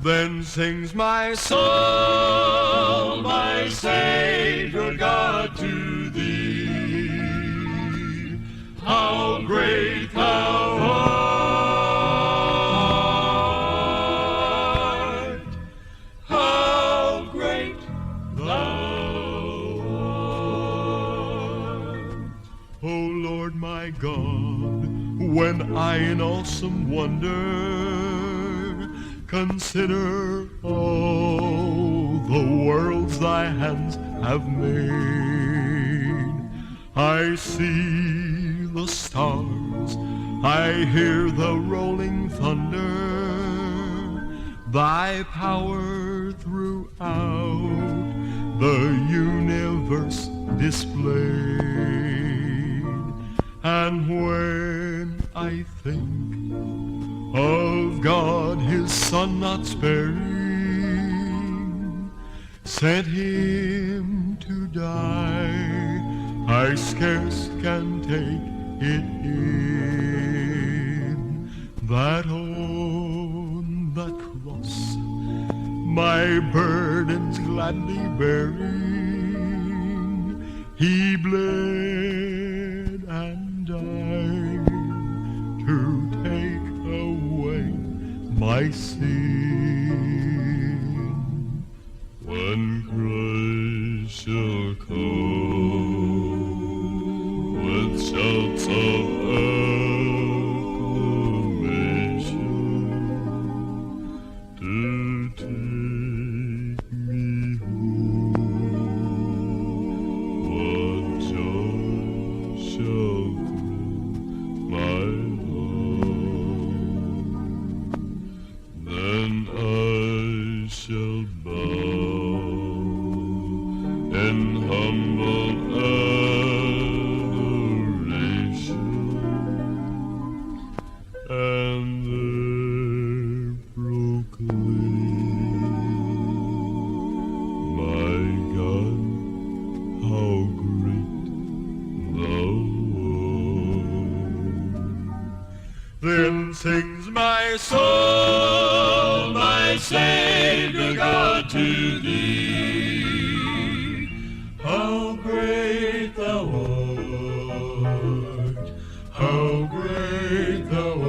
Then sings my soul, my Savior God, to thee. How great thou art! How great thou art! O Lord my God, when I in awesome wonder consider all the worlds thy hands have made, I see the stars, I hear the rolling thunder, thy power throughout the universe displayed. And when I think of God his Son not sparing, sent him to die, I scarce can take it in, that on that cross my burdens gladly bearing, he bled and died to take away my sin. When Christ shall come with shouts of acclamation to take me home, what joy shall thrill my then I shall bow in humble adoration, and there proclaim, my God, how great thou art. Then sings my soul, my Savior God, to thee. How great thou art, how great thou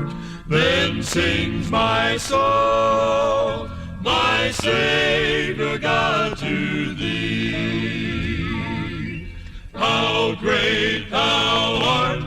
art. Then sings my soul, my Savior God, to thee. How great thou art.